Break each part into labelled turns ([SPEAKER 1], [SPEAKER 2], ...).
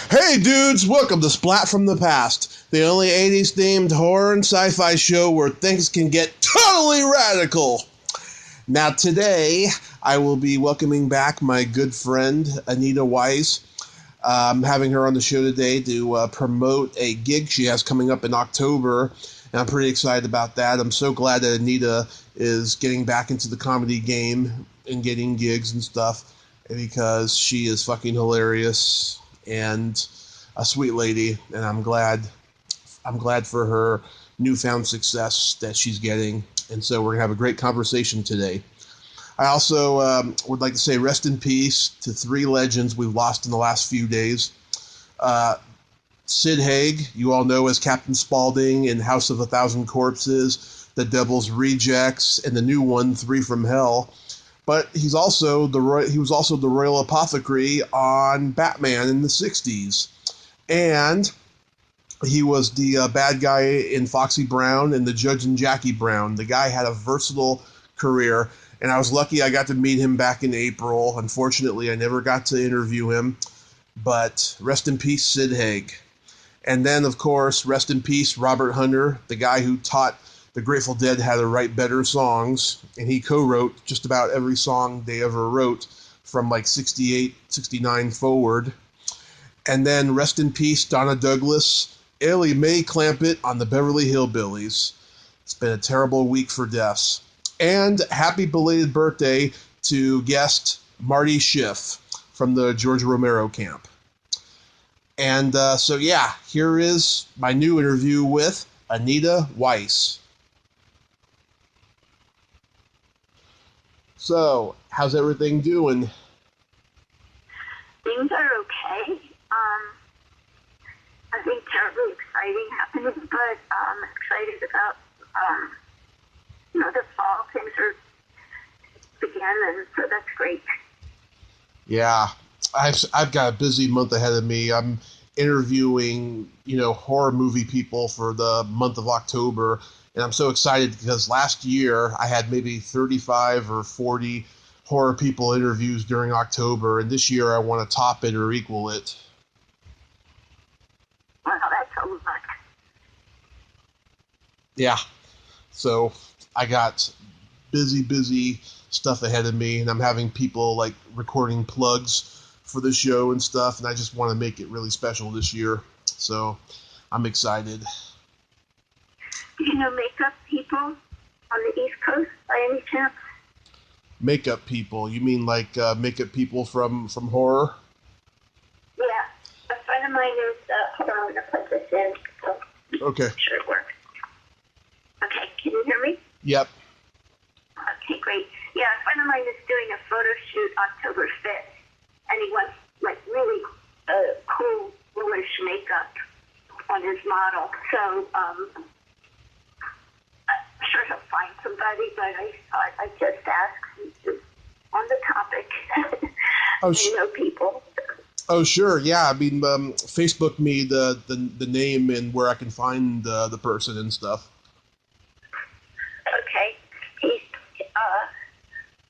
[SPEAKER 1] Hey dudes, welcome to Splat from the Past, the only 80s themed horror and sci-fi show where things can get totally radical. Now today, I will be welcoming back my good friend, Anita Wise. I'm having her on the show today to promote a gig she has coming up in October, and I'm pretty excited about that. I'm so glad that Anita is getting back into the comedy game and getting gigs and stuff, because she is fucking hilarious and a sweet lady, and I'm glad for her newfound success that she's getting. And so we're gonna have a great conversation today. I also would like to say rest in peace to three legends we've lost in the last few days. Sid Haig, you all know as Captain Spaulding in House of a Thousand Corpses, The Devil's Rejects, and the new one, Three from Hell. But he was also the Royal Apothecary on Batman in the 60s. And he was the bad guy in Foxy Brown and the Judge and Jackie Brown. The guy had a versatile career, and I was lucky I got to meet him back in April. Unfortunately, I never got to interview him, but rest in peace, Sid Haig. And then, of course, rest in peace, Robert Hunter, the guy who taught the Grateful Dead how to write better songs, and he co-wrote just about every song they ever wrote from like 68, 69 forward. And then rest in peace, Donna Douglas, Ellie Mae Clampett on the Beverly Hillbillies. It's been a terrible week for deaths. And happy belated birthday to guest Marty Schiff from the George Romero camp. And so here is my new interview with Anita Wise. So, how's everything doing?
[SPEAKER 2] Things are okay. Nothing terribly exciting happening, but I'm excited about, the fall. Things are began, and so that's great.
[SPEAKER 1] Yeah, I've got a busy month ahead of me. I'm interviewing, horror movie people for the month of October, and I'm so excited because last year I had maybe 35 or 40 horror people interviews during October, and this year I want to top it or equal it.
[SPEAKER 2] Wow, that's a lot.
[SPEAKER 1] Yeah, so I got busy stuff ahead of me, and I'm having people like recording plugs for the show and stuff, and I just want to make it really special this year. So I'm excited.
[SPEAKER 2] Do you know makeup people on the East Coast by any chance?
[SPEAKER 1] Makeup people? You mean like makeup people from horror?
[SPEAKER 2] Yeah. A friend of mine is, hold on, I'm going to put this in. So
[SPEAKER 1] Okay.
[SPEAKER 2] I'm sure it works. Okay, can you hear me?
[SPEAKER 1] Yep.
[SPEAKER 2] Okay, great. Yeah, a friend of mine is doing a photo shoot October 5th, and he wants, really cool, bluish makeup on his model. So, I'm sure he'll find somebody, but I thought I'd just ask since it's on the topic. Know people.
[SPEAKER 1] Oh, sure. Yeah, I mean, Facebook me the name and where I can find the person and stuff.
[SPEAKER 2] Okay.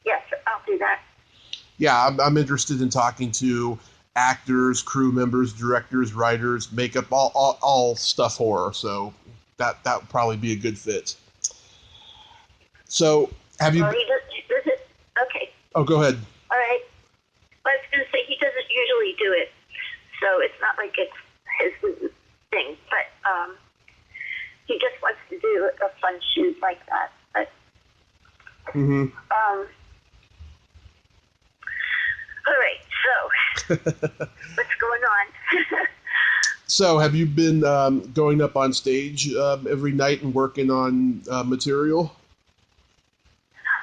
[SPEAKER 2] Yes, I'll do that.
[SPEAKER 1] Yeah, I'm interested in talking to actors, crew members, directors, writers, makeup, all stuff horror. So that would probably be a good fit. So have you?
[SPEAKER 2] Well, he does it. Okay.
[SPEAKER 1] Oh, go ahead.
[SPEAKER 2] All right. Well, I was going to say he doesn't usually do it, so it's not like it's his thing. But he just wants to do a fun shoot like that. But all right. So what's going on?
[SPEAKER 1] So have you been going up on stage every night and working on material?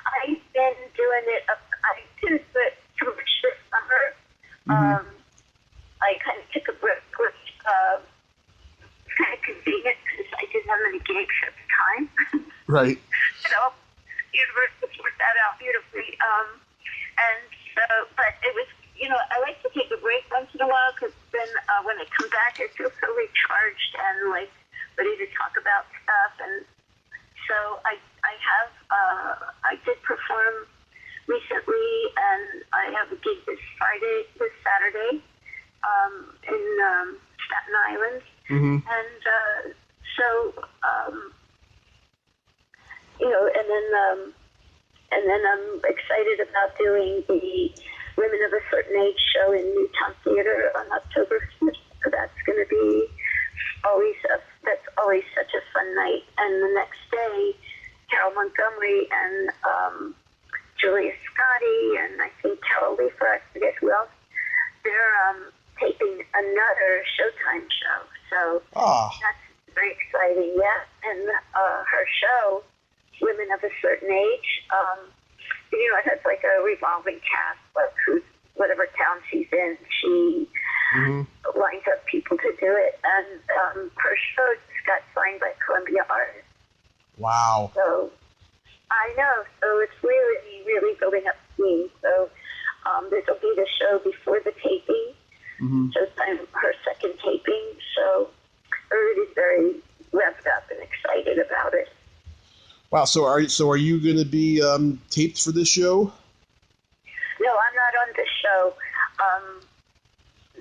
[SPEAKER 2] I've been doing it. I did it too much this summer. I kind of took a break, which was kind of convenient because I didn't have any gigs at the time.
[SPEAKER 1] Right.
[SPEAKER 2] Universities worked that out beautifully. And so, but it was, I like to take a break once in a while because then when I come back, I feel so recharged and ready to talk about stuff. And so I did perform recently, and I have a gig this Saturday in Staten Island.
[SPEAKER 1] Mm-hmm.
[SPEAKER 2] And so, and then I'm excited about doing the Women of a Certain Age show in Newtown Theater on October 5th. So that's going to be that's always such a fun night. And the next day, Carol Montgomery and Julia Scotti and I think Carol Leifer, I forget who else, they're taping another Showtime show. So that's very exciting, yeah. And her show, Women of a Certain Age, it has like a revolving cast, like whatever town she's in, she lines up people to do it. And her show just got signed by Columbia Artists.
[SPEAKER 1] Wow.
[SPEAKER 2] So I know. So it's really, really building up steam. So this will be the show before the taping. Showtime, her second taping. So everybody's very revved up and excited about it.
[SPEAKER 1] Wow. So are you going to be taped for this show?
[SPEAKER 2] No, I'm not on this show.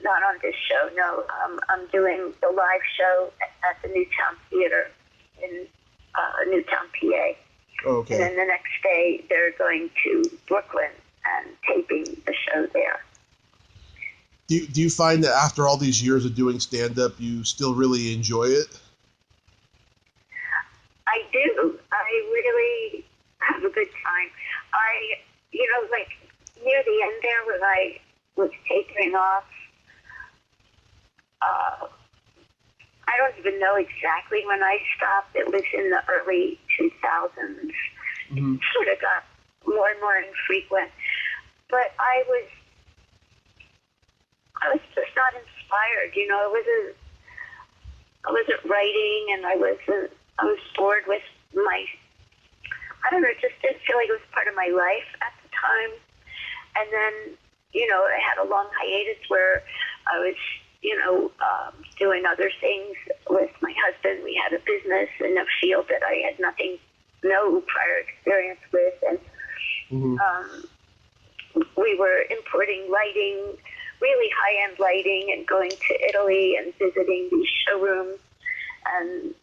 [SPEAKER 2] Not on this show. No, I'm doing the live show at the Newtown Theater in Newtown, PA.
[SPEAKER 1] Okay.
[SPEAKER 2] And then the next day, they're going to Brooklyn and taping the show there.
[SPEAKER 1] Do you find that after all these years of doing stand-up, you still really enjoy it?
[SPEAKER 2] I do. I really have a good time. Like near the end there when I was tapering off, I don't even know exactly when I stopped. It was in the early 2000s. It sort of got more and more infrequent. But I was just not inspired. I wasn't writing, and I was bored with I don't know, it just didn't feel like it was part of my life at the time. And then, I had a long hiatus where I was, doing other things with my husband. We had a business in a field that I had no prior experience with. And we were importing lighting, really high-end lighting, and going to Italy and visiting these showrooms and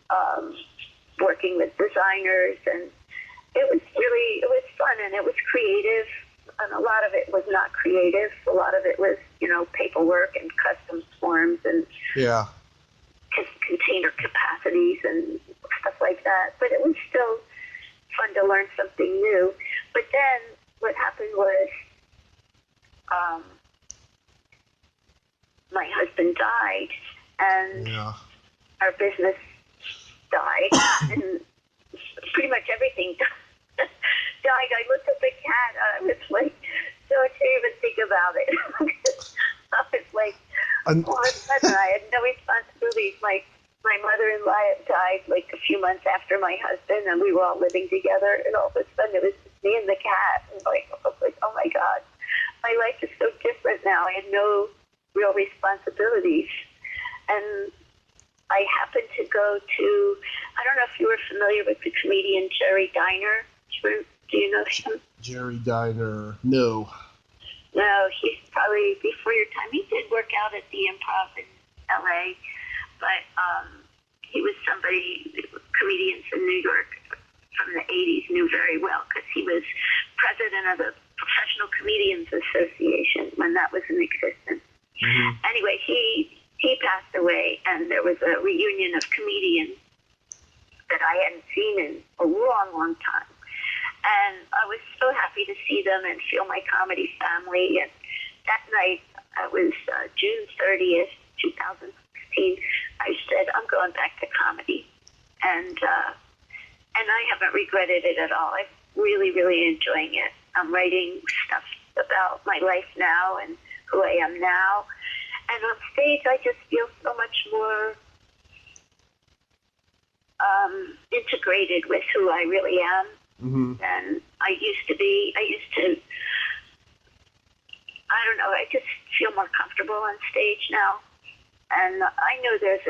[SPEAKER 2] working with designers. And it was fun, and it was creative. And a lot of it was not creative. A lot of it was, paperwork and customs forms and container capacities and stuff like that. But it was still fun to learn something new. But then what happened was my husband died, and our business died, and pretty much everything died. I looked at the cat. I was like, don't even think about it. I was like, all of a sudden, I had no responsibilities. My mother-in-law had died like a few months after my husband, and we were all living together. And all of a sudden, it was just me and the cat. And I was like, oh my God, my life is so different now. I had no real responsibilities. And I happened to go to, I don't know if you were familiar with the comedian Jerry Diner. Do you know him?
[SPEAKER 1] Jerry Diner, no.
[SPEAKER 2] No, he's probably before your time. He did work out at the Improv in L.A., but he was somebody comedians in New York from the 80s knew very well, because he was president of the Professional Comedians Association when that was in existence. Anyway, he passed away, and there was a reunion of comedians that I hadn't seen in a long, long time. And I was so happy to see them and feel my comedy family. And that night, it was June 30th, 2016, I said, I'm going back to comedy. And I haven't regretted it at all. I'm really, really enjoying it. I'm writing stuff about my life now and who I am now. And on stage, I just feel so much more integrated with who I really am. And I used to, I don't know, I just feel more comfortable on stage now. And I know there's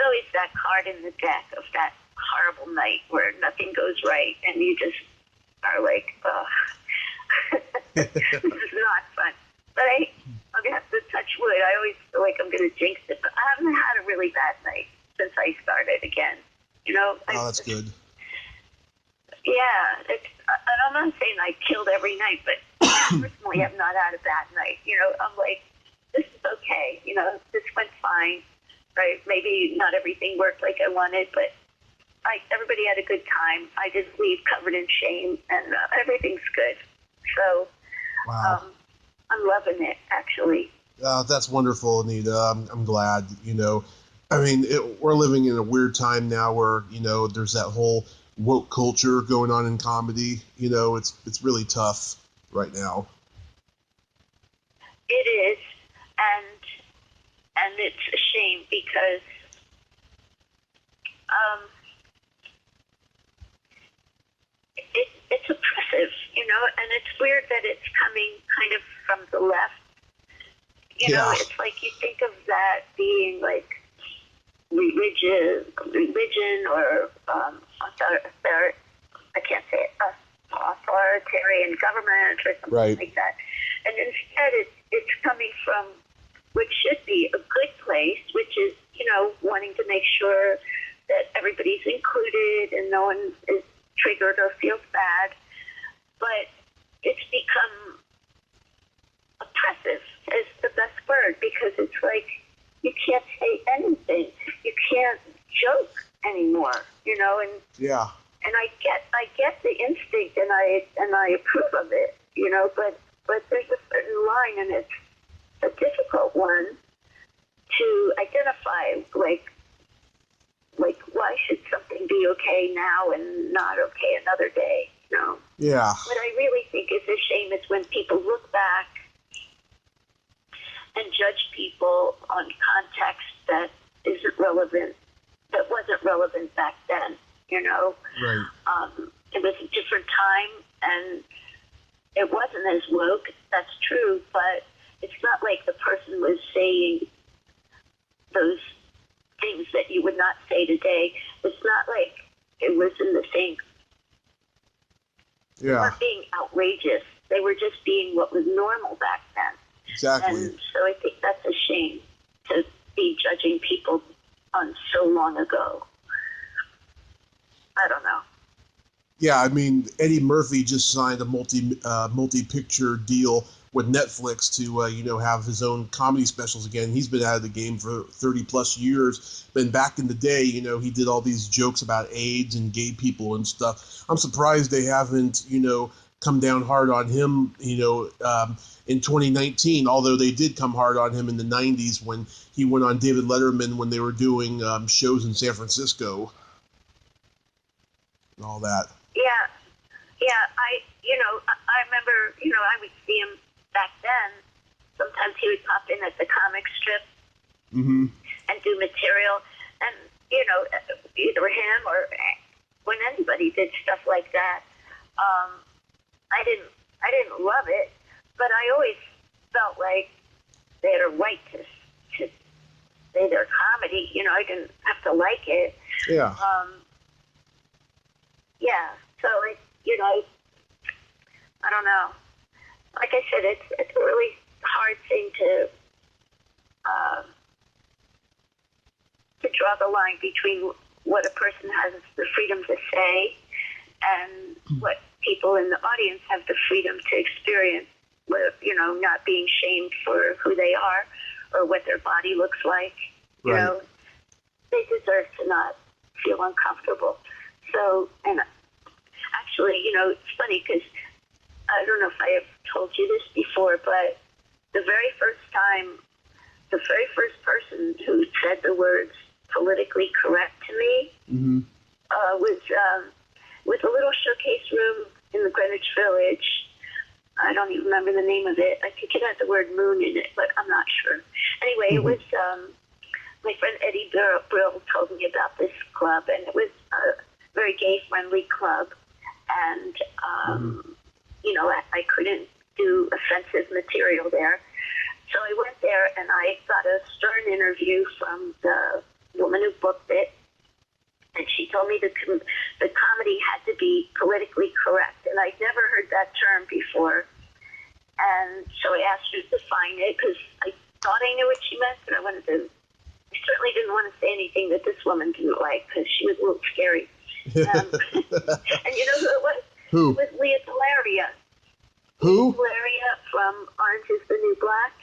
[SPEAKER 2] always that card in the deck of that horrible night where nothing goes right and you just are like, ugh, this is not fun. But I'm gonna have to touch wood. I always feel like I'm gonna jinx it, but I haven't had a really bad night since I started again. You know.
[SPEAKER 1] Oh, that's good.
[SPEAKER 2] Yeah, and I'm not saying I killed every night, but I personally have not had a bad night. You know, I'm like, this is okay. You know, this went fine. Right? Maybe not everything worked like I wanted, but everybody had a good time. I didn't leave covered in shame, and everything's good. So,
[SPEAKER 1] Wow.
[SPEAKER 2] I'm loving it, actually.
[SPEAKER 1] That's wonderful, Anita. I'm glad, I mean, we're living in a weird time now where, there's that whole woke culture going on in comedy. It's really tough right now.
[SPEAKER 2] It is, and it's a shame because it's oppressive, and it's weird that it's coming kind of from the left. You know, it's like you think of that being like religion or I can't say it, authoritarian government or something like that. And instead, it's coming from what should be a good place, which is, wanting to make sure that everybody's included and no one is triggered or feels bad. But it's become oppressive is the best word, because it's like you can't say anything. You can't joke anymore, and I get the instinct and I approve of it, but there's a certain line, and it's a difficult one to identify, like why should something be okay now and not okay another day,
[SPEAKER 1] Yeah.
[SPEAKER 2] What I really think is a shame is when people look back and judge people on context that isn't relevant, that wasn't relevant back then,
[SPEAKER 1] Right.
[SPEAKER 2] It was a different time, and it wasn't as woke, that's true, but it's not like the person was saying those things that you would not say today. It's not like it was in the same...
[SPEAKER 1] Yeah.
[SPEAKER 2] They weren't being outrageous. They were just being what was normal back then.
[SPEAKER 1] Exactly.
[SPEAKER 2] And so I think that's a shame to be judging people on so long ago. I don't know.
[SPEAKER 1] Yeah, I mean, Eddie Murphy just signed a multi-picture deal with Netflix to have his own comedy specials again. He's been out of the game for 30 plus years. But back in the day, he did all these jokes about AIDS and gay people and stuff. I'm surprised they haven't, come down hard on him, in 2019, although they did come hard on him in the 90s when he went on David Letterman when they were doing shows in San Francisco and all that.
[SPEAKER 2] Yeah, I remember, I would see him back then. Sometimes he would pop in at the comic strip and do material. And, either him or when anybody did stuff like that, I didn't love it, but I always felt like they had a right to say their comedy. I didn't have to like it.
[SPEAKER 1] Yeah.
[SPEAKER 2] Yeah. So I don't know. Like I said, it's a really hard thing to draw the line between what a person has the freedom to say and what people in the audience have the freedom to experience, with not being shamed for who they are or what their body looks like.
[SPEAKER 1] Right.
[SPEAKER 2] They deserve to not feel uncomfortable. So, and actually, it's funny because I don't know if I have told you this before, but the very first person who said the words politically correct to me was a little showcase room in the Greenwich Village. I don't even remember the name of it. I think it had the word moon in it, but I'm not sure. Anyway, it was my friend Eddie Brill told me about this club, and it was a very gay-friendly club. And, I couldn't do offensive material there. So I went there, and I got a stern interview from the woman who booked it. And she told me the comedy had to be politically correct. And I'd never heard that term before. And so I asked her to define it because I thought I knew what she meant, but I certainly didn't want to say anything that this woman didn't like because she was a little scary. And you know who it was?
[SPEAKER 1] Who?
[SPEAKER 2] It was Leah Delaria.
[SPEAKER 1] Who?
[SPEAKER 2] Delaria from Orange is the New Black.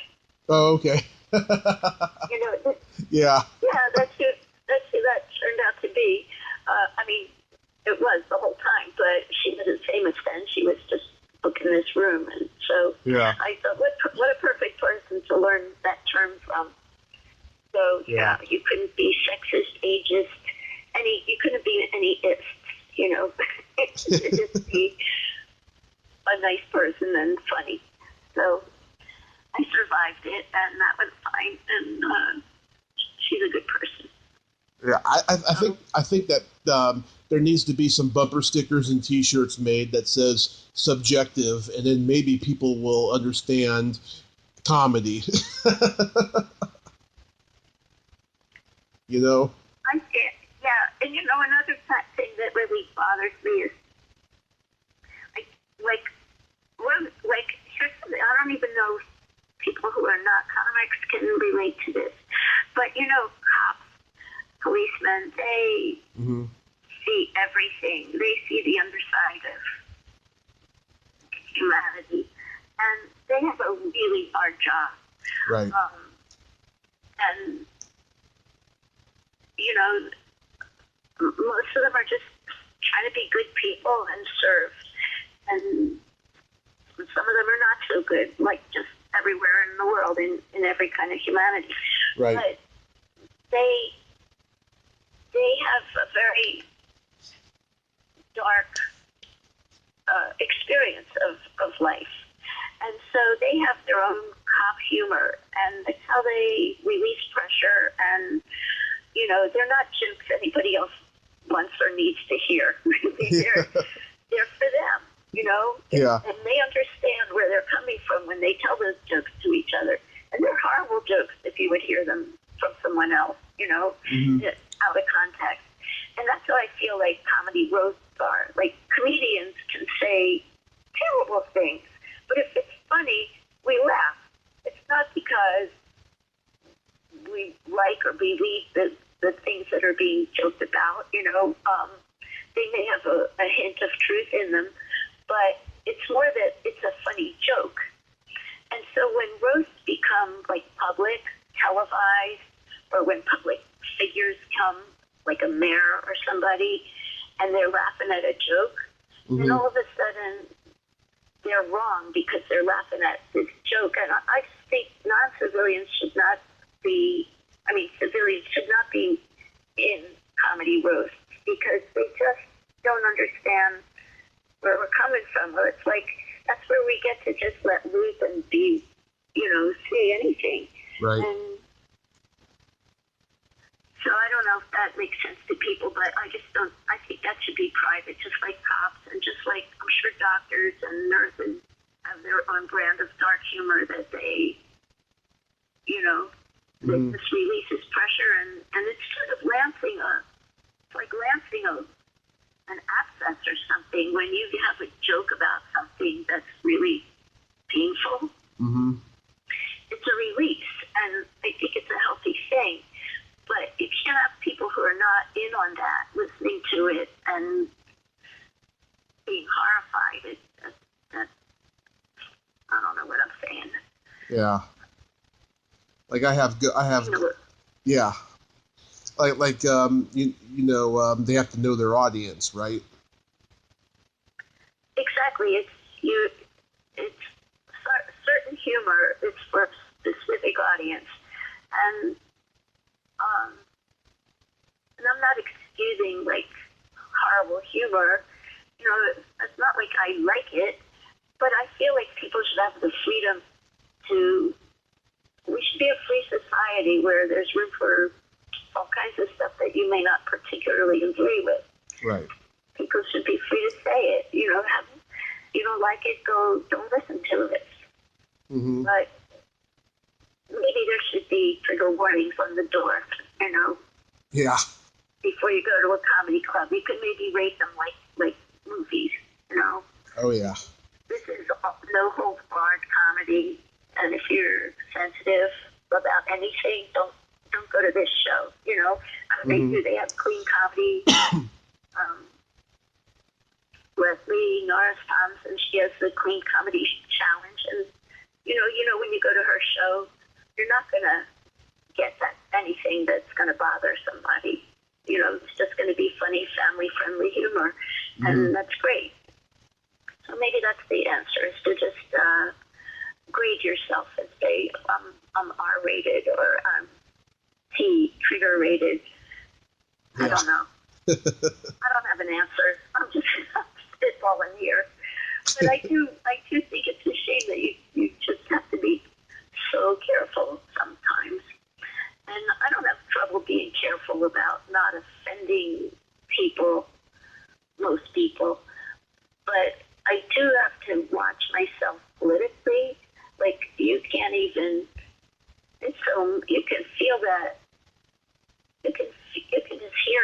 [SPEAKER 1] Oh, okay.
[SPEAKER 2] You know.
[SPEAKER 1] Yeah.
[SPEAKER 2] Yeah, that's who that turned out to be. I mean, it was the whole time, but she wasn't famous then. She was just booked in this room, and so
[SPEAKER 1] Yeah.
[SPEAKER 2] I thought, what a perfect person to learn that term from. So
[SPEAKER 1] Yeah.
[SPEAKER 2] You couldn't be sexist, ageist, you couldn't be any ist, you know. You could just be a nice person and funny. So I survived it, and that was fine. And she's a good person.
[SPEAKER 1] Yeah, I think that there needs to be some bumper stickers and T-shirts made that says subjective, and then maybe people will understand comedy. You know?
[SPEAKER 2] I did, yeah. And you know, another thing that really bothers me is, here's something, I don't even know if people who are not comics can relate to this, but you know, cops, policemen, they see everything. They see the underside of humanity, and they have a really hard job.
[SPEAKER 1] Right.
[SPEAKER 2] And you know, most of them are just trying to be good people and serve. And some of them are not so good, like just everywhere in the world, in every kind of humanity.
[SPEAKER 1] Right.
[SPEAKER 2] But they have a very dark experience of life. And so they have their own cop humor, and it's how they release pressure, and you know, they're not jokes anybody else wants or needs to hear. they're for them, you know?
[SPEAKER 1] Yeah.
[SPEAKER 2] And they understand where they're coming from when they tell those jokes to each other. And they're horrible jokes if you would hear them from someone else, you know, out of context. And that's how I feel like comedy roasts are. Like, comedians can say terrible things, but if it's funny, we laugh. It's not because we like or believe the things that are being joked about, you know. They may have a hint of truth in them, but it's more that it's a funny joke. And so when roasts become like public, televised, or when public figures come, like a mayor or somebody, and they're laughing at a joke, then all of a sudden they're wrong because they're laughing at this joke. And I think non-civilians should not be, civilians should not be in comedy roasts because they just don't understand where we're coming from. It's like, that's where we get to just let loose and be, you know, say anything.
[SPEAKER 1] Right.
[SPEAKER 2] And so I don't know if that makes sense to people, but I think that should be private, just like cops and just like, I'm sure doctors and nurses have their own brand of dark humor that they, you know, that just releases pressure, and it's sort of lancing an abscess or something when you have a joke about something that's really painful. It's a release, and I think it's a healthy thing. But if you have people who are not in on that, listening to it and being horrified, I don't know what I'm saying.
[SPEAKER 1] Yeah. Like I have, yeah. Like they have to know their audience, right?
[SPEAKER 2] Exactly. It's certain humor is for a specific audience, and I'm not excusing like horrible humor. You know, it's not like I like it, but I feel like people should have the freedom to. We should be a free society where there's room for all kinds of stuff that you may not particularly agree with.
[SPEAKER 1] Right.
[SPEAKER 2] People should be free to say it. You know, you don't like it, don't listen to it. But maybe there should be trigger warnings on the door, you know.
[SPEAKER 1] Yeah.
[SPEAKER 2] Before you go to a comedy club, you could maybe rate them like movies, you know.
[SPEAKER 1] Oh yeah.
[SPEAKER 2] this is no holds barred comedy, and if you're sensitive about anything, don't go to this show. You know, they have clean comedy. Leslie Norris Thompson, she has the Clean Comedy Challenge, and you know when you go to her show, you're not gonna get anything that's gonna bother somebody. You know, it's just gonna be funny, family-friendly humor, and that's great. So maybe that's the answer: is to just grade yourself and say, I'm R-rated or I'm trigger-rated. Yeah. I don't know. I don't have an answer. I'm just spitballing here. But I do think it's a shame that you just have to be so careful sometimes. And I don't have trouble being careful about not offending people, most people. But I do have to watch myself politically. Like, you can't even, and so you can feel that, you can just hear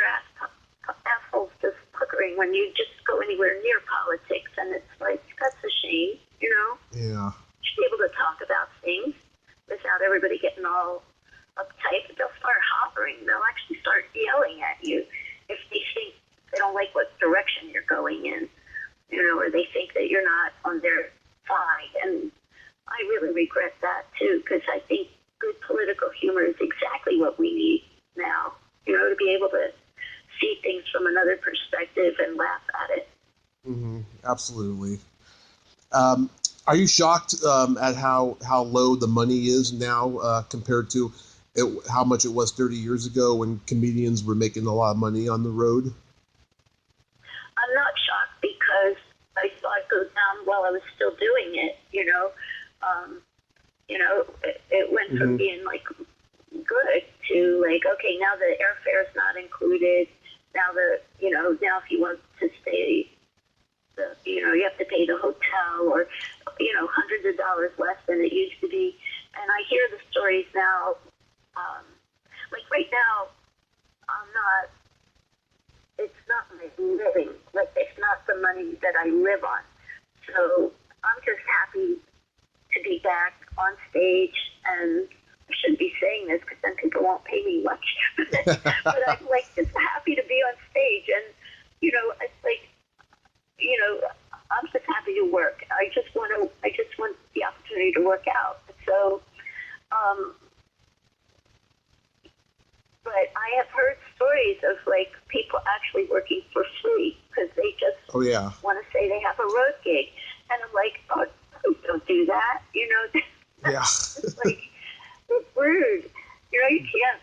[SPEAKER 2] assholes just puckering when you just go anywhere near politics, and it's like, that's a shame, you know?
[SPEAKER 1] Yeah.
[SPEAKER 2] You should be able to talk about things without everybody getting all uptight. They'll start hovering. They'll actually start yelling at you if they think they don't like what direction you're going in, you know, or they think that you're not on their side. And I really regret that, too, because I think good political humor is exactly what we need now, you know, to be able to see things from another perspective and laugh at it.
[SPEAKER 1] Absolutely. Are you shocked at how low the money is now compared to how much it was 30 years ago when comedians were making a lot of money on the road?
[SPEAKER 2] I'm not shocked because I saw it go down while I was still doing it, you know. It went from being like good to like, okay, now the airfare is not included. Now now if you want to stay, you have to pay the hotel or, hundreds of dollars less than it used to be. And I hear the stories now, like right now, it's not my living, like it's not the money that I live on. So I'm just happy to be back on stage, and I shouldn't be saying this because then people won't pay me much. But I'm like just happy to be on stage, and it's like, I'm just happy to work. I just want the opportunity to work out. So, but I have heard stories of like people actually working for free because they just want to say they have a road gig, and I'm like, oh, don't do that,
[SPEAKER 1] Yeah.
[SPEAKER 2] It's like, it's rude. You can't.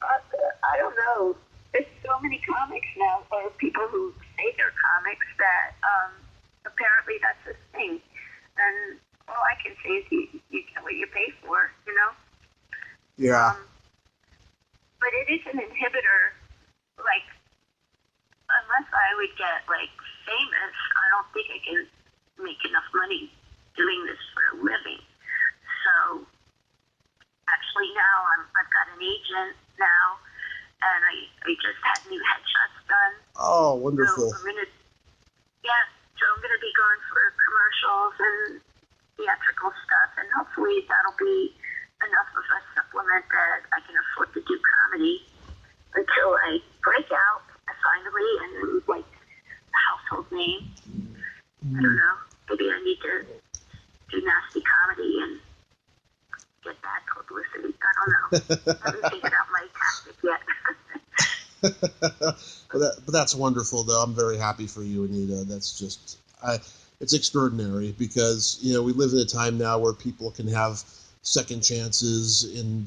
[SPEAKER 2] I don't know. There's so many comics now, or people who say they're comics, that apparently that's a thing. And all I can say is you get what you pay for,
[SPEAKER 1] Yeah.
[SPEAKER 2] But it is an inhibitor. Like, unless I would get like famous, I don't think I can make enough money doing this for a living. So actually now I've got an agent now, and I just had new headshots done.
[SPEAKER 1] Oh, wonderful.
[SPEAKER 2] So I'm gonna be going for commercials and theatrical stuff, and hopefully that'll be enough of a supplement that I can afford to do comedy until I break out finally and like a household name. I don't know. Maybe I need to do nasty comedy and get bad publicity. I don't know. I haven't figured out my tactic yet.
[SPEAKER 1] But that's wonderful, though. I'm very happy for you, Anita. That's just, it's extraordinary because, we live in a time now where people can have second chances, and,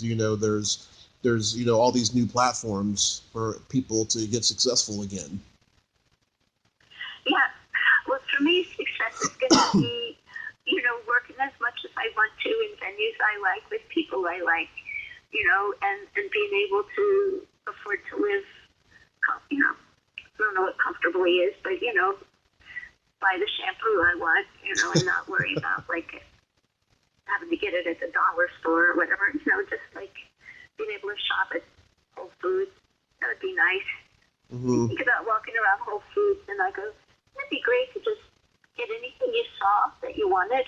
[SPEAKER 1] there's all these new platforms for people to get successful again.
[SPEAKER 2] Yeah. Well, for me, success is going to be, working as much as I want to in venues I like with people I like, and being able to afford to live, I don't know what comfortably is, but, buy the shampoo I want, and not worry about, like, having to get it at the dollar store or whatever, just, like, being able to shop at Whole Foods. That would be nice. I think about walking around Whole Foods, and I go, that'd be great to just get anything you saw that you wanted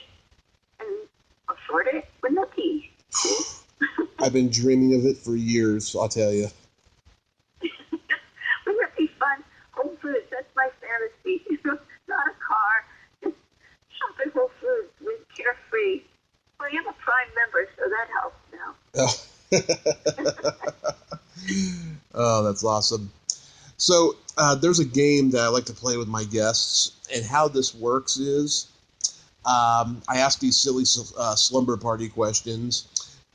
[SPEAKER 2] and afford it? Wouldn't that be cool?
[SPEAKER 1] I've been dreaming of it for years, I'll tell you.
[SPEAKER 2] Wouldn't that be fun? Whole Foods, that's my fantasy. Not a car. Just shop at Whole Foods with Carefree. Well, I'm a Prime member, so that helps now.
[SPEAKER 1] Oh. Oh, that's awesome. So there's a game that I like to play with my guests, and how this works is I ask these silly slumber party questions,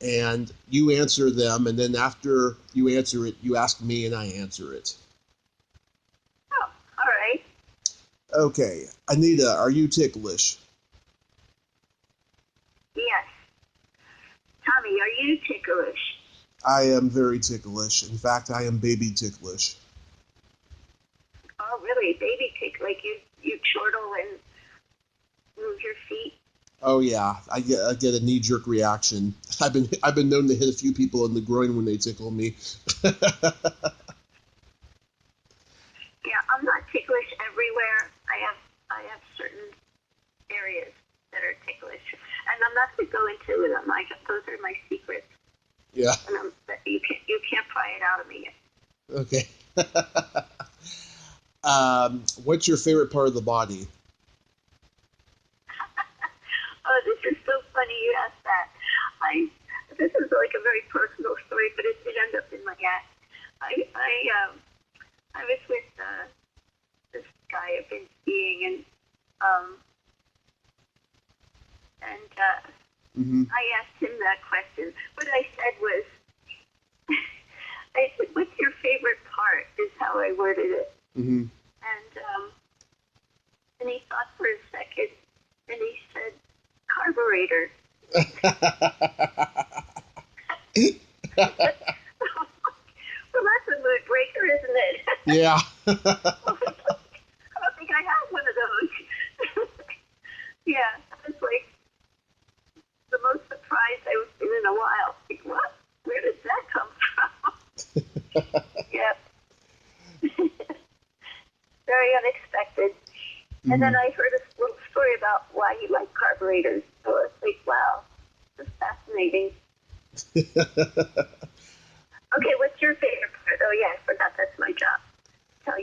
[SPEAKER 1] and you answer them, and then after you answer it, you ask me, and I answer it.
[SPEAKER 2] Oh, all right.
[SPEAKER 1] Okay. Anita, are you ticklish?
[SPEAKER 2] Yes. Tommy, are you ticklish?
[SPEAKER 1] I am very ticklish. In fact, I am baby ticklish.
[SPEAKER 2] Oh, really? Baby tick, like you chortle and move your feet?
[SPEAKER 1] Oh yeah, I get a knee-jerk reaction. I've been known to hit a few people in the groin when they tickle me.
[SPEAKER 2] Yeah, I'm not ticklish everywhere. I have certain areas that are ticklish, and I'm not going to go into them. Those are my secrets.
[SPEAKER 1] Yeah.
[SPEAKER 2] And you can't pry it out of me.
[SPEAKER 1] Okay. What's your favorite part of the body?
[SPEAKER 2] Oh, this is so funny you asked that. This is like a very personal story, but it did end up in my act. I was with this guy I've been seeing, and I asked him that question. What I said was, I said, "What's your favorite part?" Is how I worded it.
[SPEAKER 1] Mm-hmm.
[SPEAKER 2] And he thought for a second, and he said, "Carburetor." Well, that's a mood breaker, isn't it?
[SPEAKER 1] Yeah.
[SPEAKER 2] I don't think I have one of those. Yeah, that was like the most surprised I've been in a while. Like, what? Where did that come from? Yep. Very unexpected. Mm-hmm. And then I heard a little story about why he liked carburetors. So I was like, wow, this is fascinating. Okay, what's your favorite part? Oh, yeah, I forgot that's my job. Ask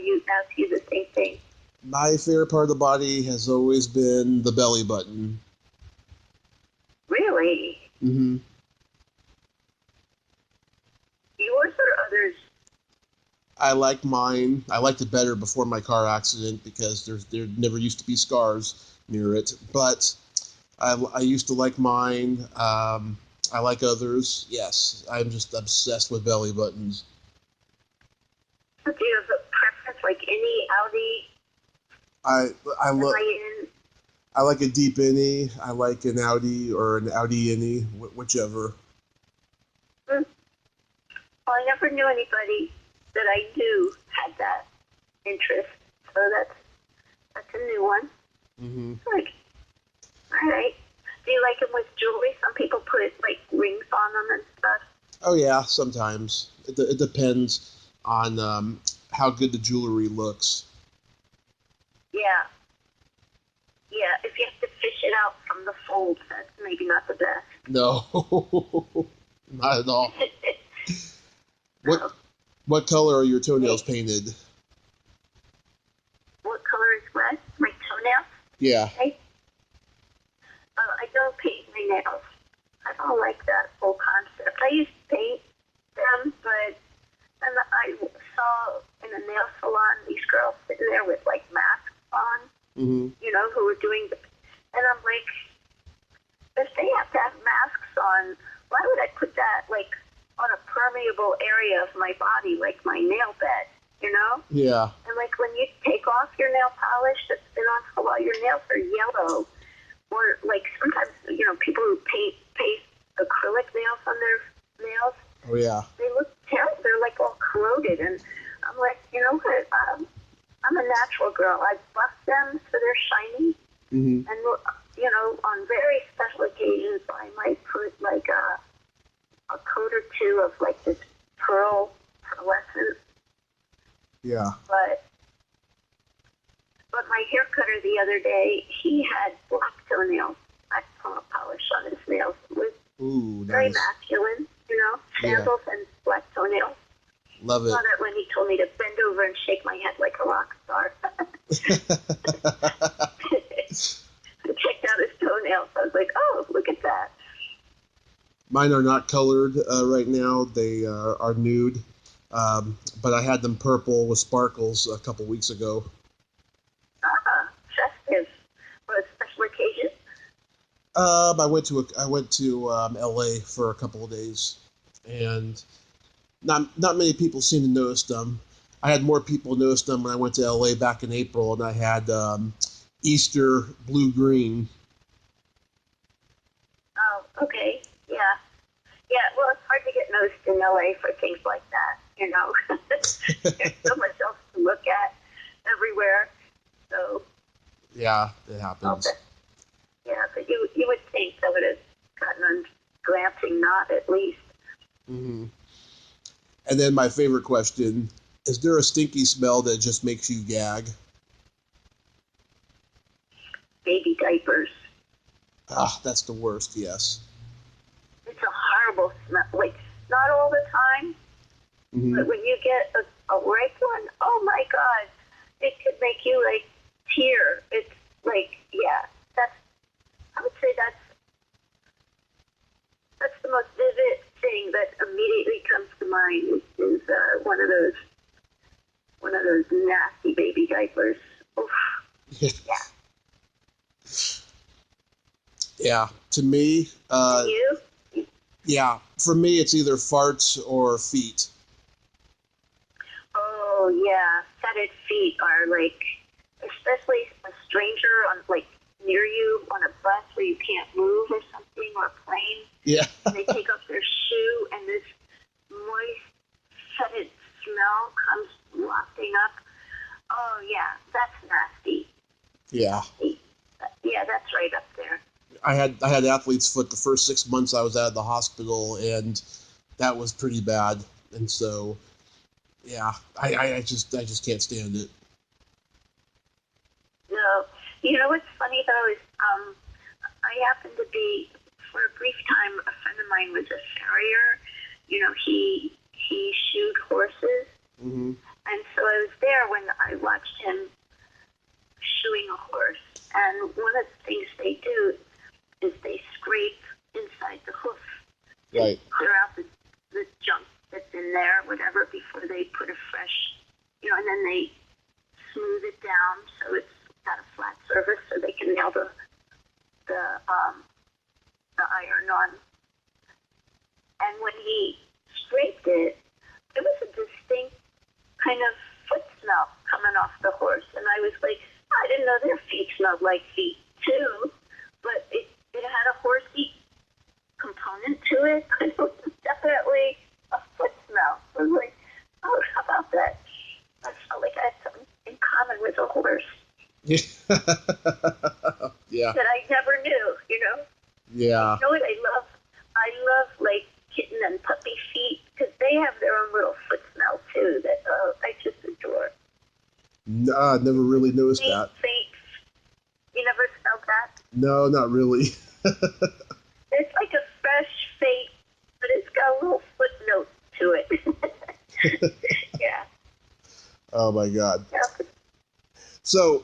[SPEAKER 2] you the same thing.
[SPEAKER 1] My favorite part of the body has always been the belly button.
[SPEAKER 2] Really?
[SPEAKER 1] Mm-hmm.
[SPEAKER 2] Yours or others?
[SPEAKER 1] I like mine. I liked it better before my car accident because there never used to be scars near it. But I used to like mine. I like others. Yes, I'm just obsessed with belly buttons.
[SPEAKER 2] So do you have a preference, like any Audi?
[SPEAKER 1] I like a deep innie. I like an Audi or an Audi innie, whichever.
[SPEAKER 2] Well, I never knew anybody that I knew had that interest, so that's a new one.
[SPEAKER 1] Mm-hmm.
[SPEAKER 2] Good. All right. Do you like them with jewelry? Some people put like rings on them and stuff.
[SPEAKER 1] Oh yeah, sometimes. It depends on how good the jewelry looks.
[SPEAKER 2] Yeah. Yeah, if you have to fish it out from the fold, that's maybe not the best.
[SPEAKER 1] No, not at all.
[SPEAKER 2] No.
[SPEAKER 1] What color are your toenails painted?
[SPEAKER 2] What color is what? My toenails?
[SPEAKER 1] Yeah.
[SPEAKER 2] Okay. I don't paint my nails. I don't like that whole concept. I used to paint them, but then I saw in a nail salon these girls sitting there with like masks on, you know, who were doing the, and I'm like, if they have to have masks on, why would I put that like on a permeable area of my body, like my nail bed, you know?
[SPEAKER 1] Yeah.
[SPEAKER 2] And like when you take off your nail polish that's been on for a while, your nails are yellow. Or like sometimes, you know, people who paste acrylic nails on their nails.
[SPEAKER 1] Oh yeah.
[SPEAKER 2] They look terrible. They're like all corroded, and I'm like, you know what? I'm a natural girl. I buff them so they're shiny, and you know, on very special occasions, I might put like a coat or two of like this pearlescent.
[SPEAKER 1] Yeah.
[SPEAKER 2] But my hair cutter the other day, he had black toenails, black polish on his nails. It was very
[SPEAKER 1] nice.
[SPEAKER 2] masculine, sandals and black toenails.
[SPEAKER 1] Love it.
[SPEAKER 2] I saw that when he told me to bend over and shake my head like a rock star. I checked out his toenails. I was like, oh, look at that.
[SPEAKER 1] Mine are not colored right now. They are nude. But I had them purple with sparkles a couple weeks ago.
[SPEAKER 2] Festive. For a special occasion?
[SPEAKER 1] I went to LA for a couple of days, and not many people seem to notice them. I had more people notice them when I went to LA back in April, and I had Easter blue-green.
[SPEAKER 2] Oh, okay. Yeah. Yeah, well, it's hard to get noticed in LA for things like that, There's so much else to look at everywhere. So
[SPEAKER 1] Yeah, it happens.
[SPEAKER 2] Okay. Yeah, but you would think that would have gotten a glancing nod at least.
[SPEAKER 1] Mm-hmm. And then my favorite question, is there a stinky smell that just makes you gag?
[SPEAKER 2] Baby diapers.
[SPEAKER 1] That's the worst, yes.
[SPEAKER 2] It's a horrible smell. Like, not all the time, but when you get a ripe one, oh my God, it could make you, like, tear. It's like, yeah, I would say that's the most vivid thing that immediately comes to mind is one of those nasty baby diapers. Oof. Yeah.
[SPEAKER 1] Yeah, to me,
[SPEAKER 2] You?
[SPEAKER 1] yeah, for me it's either farts or feet.
[SPEAKER 2] Oh yeah, fetid feet are like, especially a stranger on like near you on a bus where you can't move or something, or a plane.
[SPEAKER 1] Yeah.
[SPEAKER 2] And they take off their shoe and this moist, fetid smell comes wafting up. Oh yeah, that's nasty.
[SPEAKER 1] Yeah.
[SPEAKER 2] Yeah, that's right up there.
[SPEAKER 1] I had athlete's foot the first 6 months I was out of the hospital, and that was pretty bad. And so, yeah, I just can't stand it.
[SPEAKER 2] No, you know what's funny though is I happened to be, for a brief time, a friend of mine was a farrier. He shoed horses, and so I was there when I watched him shoeing a horse. And one of the things they do is they scrape inside the hoof,
[SPEAKER 1] Right.
[SPEAKER 2] clear out the junk that's in there, whatever, before they put a fresh, and then they smooth it down so it's got a flat surface so they can nail the iron on. And when he scraped it, there was a distinct kind of foot smell coming off the horse, and I was like, I didn't know their feet smelled like feet too, but it had a horsey component to it. It was definitely a foot smell. I was like, oh, how about that? I felt like I had something in common with a horse.
[SPEAKER 1] Yeah.
[SPEAKER 2] That I never knew,
[SPEAKER 1] Yeah.
[SPEAKER 2] You know what I love? I love like kitten and puppy feet because they have their own little foot smell too that I just adore.
[SPEAKER 1] Nah, never really noticed that.
[SPEAKER 2] Faint. You never smelled that?
[SPEAKER 1] No, not really.
[SPEAKER 2] It's like a fresh faint, but it's got a little footnote to it. Yeah.
[SPEAKER 1] Oh my God.
[SPEAKER 2] Yeah.
[SPEAKER 1] So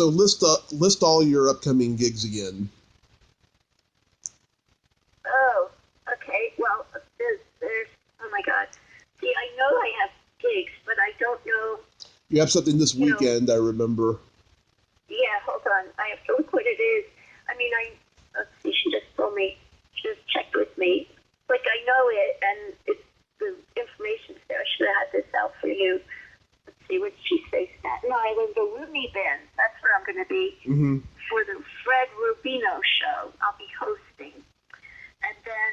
[SPEAKER 1] list all your upcoming gigs again.
[SPEAKER 2] Oh, okay. Well, there's oh my God. See, I know I have gigs, but I don't know.
[SPEAKER 1] You have something this weekend, I remember.
[SPEAKER 2] Yeah, hold on. I have to look what it is. I mean, let's see, she just told me, she just checked with me. Like, I know it, and the information's there. I should have had this out for you. Let's see, what did she say? Staten Island, the Rooney Bin. That's where I'm going to be for the Fred Rubino show. I'll be hosting. And then,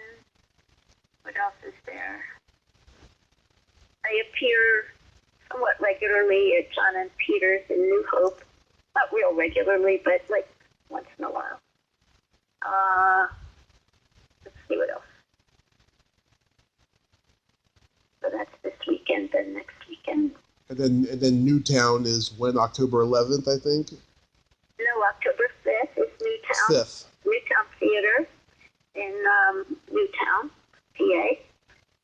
[SPEAKER 2] what else is there? I appear somewhat regularly at John and Peter's in New Hope. Not real regularly, but like once in a while. Let's see what else. So that's this weekend and next weekend.
[SPEAKER 1] And then Newtown is when, October 11th, I think.
[SPEAKER 2] No, October 5th is Newtown.
[SPEAKER 1] 5th.
[SPEAKER 2] Newtown Theater in Newtown, PA.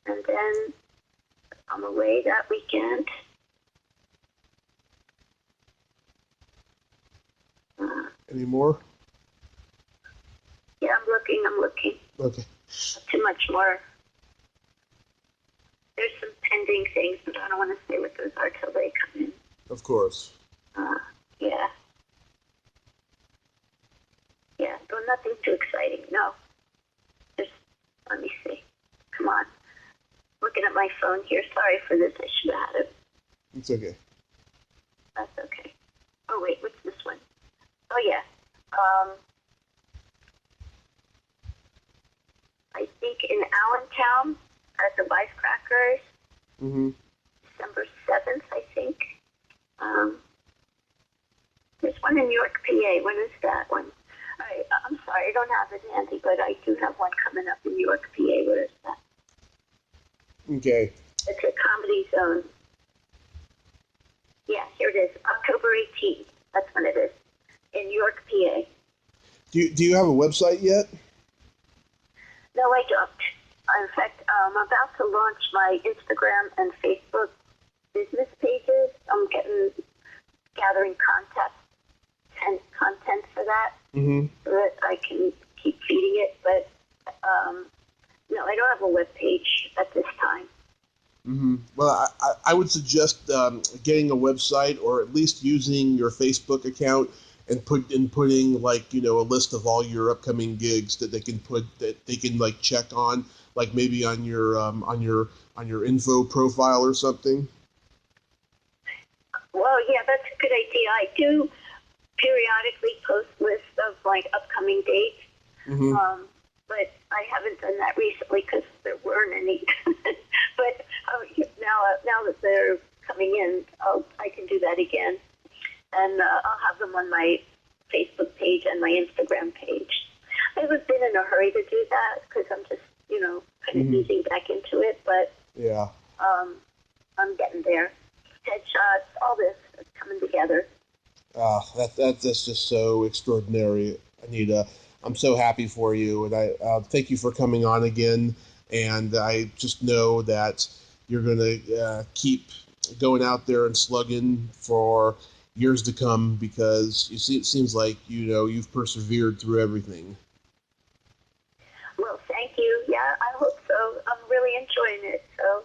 [SPEAKER 2] And then I'm away that weekend.
[SPEAKER 1] Any more?
[SPEAKER 2] Yeah, I'm looking.
[SPEAKER 1] Okay.
[SPEAKER 2] Not too much more. There's some pending things, but I don't want to say what those are till they come in.
[SPEAKER 1] Of course.
[SPEAKER 2] Yeah. Yeah, so nothing too exciting, no. Just, let me see. Come on. Looking at my phone here. Sorry for this. I should have had it.
[SPEAKER 1] It's okay.
[SPEAKER 2] That's okay. Oh, wait, what's this one? Oh, yeah. I think in Allentown at the Wisecrackers, December 7th, I think. There's one in York, PA. When is that one? I'm sorry, I don't have it handy, but I do have one coming up in York, PA. Where is that?
[SPEAKER 1] Okay.
[SPEAKER 2] It's a Comedy Zone. Yeah, here it is. October 18th. That's when it is. In York, PA.
[SPEAKER 1] Do you have a website yet?
[SPEAKER 2] No, I don't. In fact, I'm about to launch my Instagram and Facebook business pages. I'm gathering content for that, so that I can keep feeding it. But no, I don't have a web page at this time.
[SPEAKER 1] Well, I would suggest getting a website, or at least using your Facebook account and putting like, a list of all your upcoming gigs that they can like check on, like maybe on your info profile or something.
[SPEAKER 2] Well, yeah, that's a good idea. I do periodically post lists of like upcoming dates, but I haven't done that recently because there weren't any. But now that they're coming in, I can do that again, and I'll have them on my Facebook page and my Instagram page. I haven't been in a hurry to do that because I'm just, kind of easing back into it, but
[SPEAKER 1] yeah,
[SPEAKER 2] I'm getting there. Headshots, all this is coming together.
[SPEAKER 1] That's just so extraordinary, Anita. I'm so happy for you, and I thank you for coming on again. And I just know that you're going to keep going out there and slugging for years to come, because it seems like you've persevered through everything.
[SPEAKER 2] Well, thank you. Yeah, I hope so. I'm really enjoying it. So,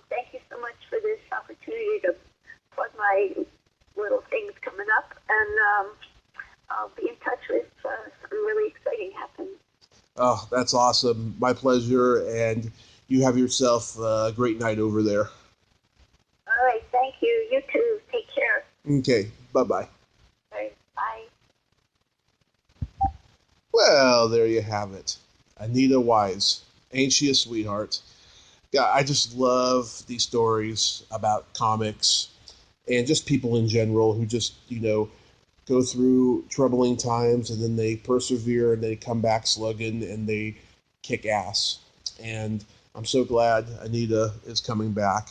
[SPEAKER 2] thank you so much for this opportunity to plug my little things coming up, and I'll be in touch with something really exciting happening.
[SPEAKER 1] Oh, that's awesome. My pleasure, and you have yourself a great night over there.
[SPEAKER 2] All right, thank you. You too. Take care.
[SPEAKER 1] Okay, bye-bye.
[SPEAKER 2] All right, bye.
[SPEAKER 1] Well, there you have it. Anita Wise. Ain't she a sweetheart? Yeah, I just love these stories about comics and just people in general who just, go through troubling times, and then they persevere and they come back slugging and they kick ass. And I'm so glad Anita is coming back,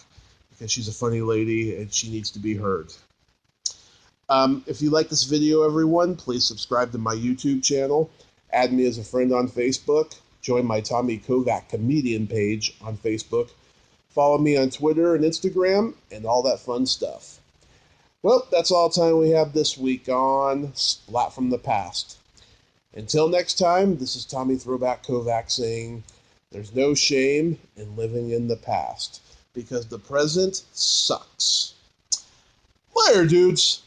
[SPEAKER 1] because she's a funny lady and she needs to be heard. If you like this video, everyone, please subscribe to my YouTube channel, add me as a friend on Facebook, join my Tommy Kovac comedian page on Facebook, follow me on Twitter and Instagram, and all that fun stuff. Well, that's all the time we have this week on Splat from the Past. Until next time, this is Tommy Throwback Kovac saying, there's no shame in living in the past, because the present sucks. Later, dudes.